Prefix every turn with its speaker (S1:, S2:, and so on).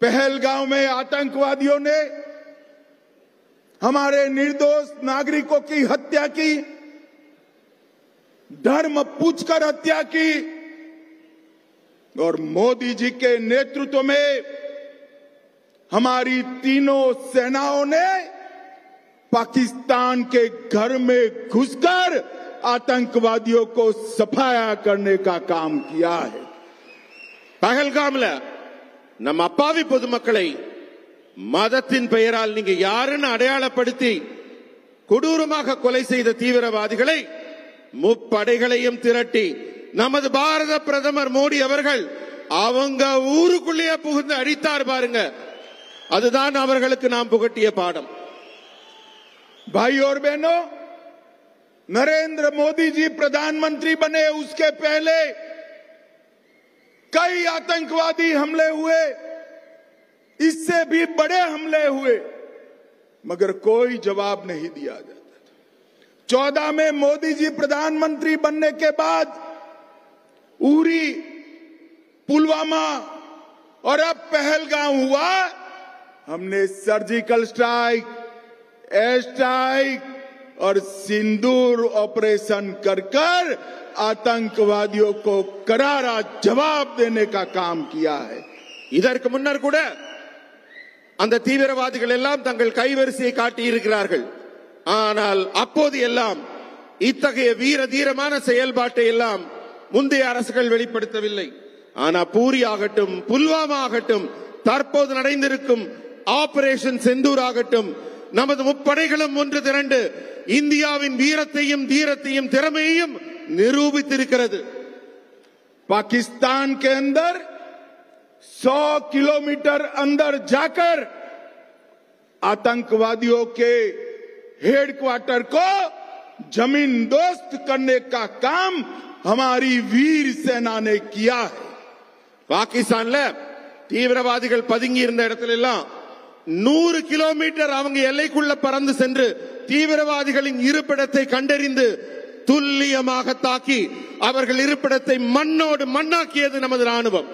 S1: पहलगांव में आतंकवादियों ने हमारे निर्दोष नागरिकों की हत्या की, धर्म पूछकर हत्या की, और मोदी जी के नेतृत्व में हमारी तीनों सेनाओं ने पाकिस्तान के घर में घुसकर आतंकवादियों को सफाया करने का काम किया है.
S2: பகல்காம்ல நம்ம அப்பாவி பொதுமக்களை மதத்தின் பெயரால் நீங்க யாருன்னு அடையாளப்படுத்தி கொடூரமாக கொலை செய்த தீவிரவாதிகளை முப்படைகளையும் திரட்டி நமது பாரத பிரதமர் மோடி அவர்கள் அவங்க ஊருக்குள்ளேயே புகுந்து அடித்தார் பாருங்க. அதுதான் அவர்களுக்கு நாம் புகட்டிய பாடம்.
S1: भाई और बहनों, नरेंद्र मोदी जी प्रधानमंत्री बने उसके पहले कई आतंकवादी हमले हुए, इससे भी बड़े हमले हुए, मगर कोई जवाब नहीं दिया जाता था. 14 में मोदी जी प्रधानमंत्री बनने के बाद उरी, पुलवामा और अब पहलगाम हुआ. हमने सर्जिकल स्ट्राइक, एयर स्ट्राइक और सिंदूर ऑपरेशन कर आतंकवादियों को करारा जवाब देने का काम किया है.
S2: இதற்கு முன்னர் கூட அந்த தீவிரவாதிகள் எல்லாம் தங்கள் கைவரிசையை காட்டி இருக்கிறார்கள். ஆனால் அப்போது எல்லாம் இத்தகைய வீர தீரமான செயல்பாட்டை எல்லாம் முந்தைய அரசுகள் வெளிப்படுத்தவில்லை. ஆனா பூரி ஆகட்டும், புல்வாமா ஆகட்டும், தற்போது நடந்திருக்கும் ஆபரேஷன் செந்தூர் ஆகட்டும், நமது முப்படைகளும் ஒன்று திரண்டு இந்தியாவின் வீரத்தையும் தீரத்தையும் திறமையையும் निरूपित.
S1: पाकिस्तान के अंदर 100 किलोमीटर अंदर जाकर आतंकवादियों के हेडक्वार्टर को जमींदोस्त करने का काम हमारी वीर सेना ने किया है.
S2: பாகிஸ்தான்ல தீவிரவாதிகள் பதுங்கி இருந்த இடத்துல எல்லாம் 100 கிலோமீட்டர் அவங்க எல்லைக்குள்ள பறந்து சென்று தீவிரவாதிகளின் இருப்பிடத்தை கண்டறிந்து துல்லியமாக தாக்கி அவர்கள் இருப்பிடத்தை மண்ணோடு மண்ணாக்கியது நமது ராணுவம்.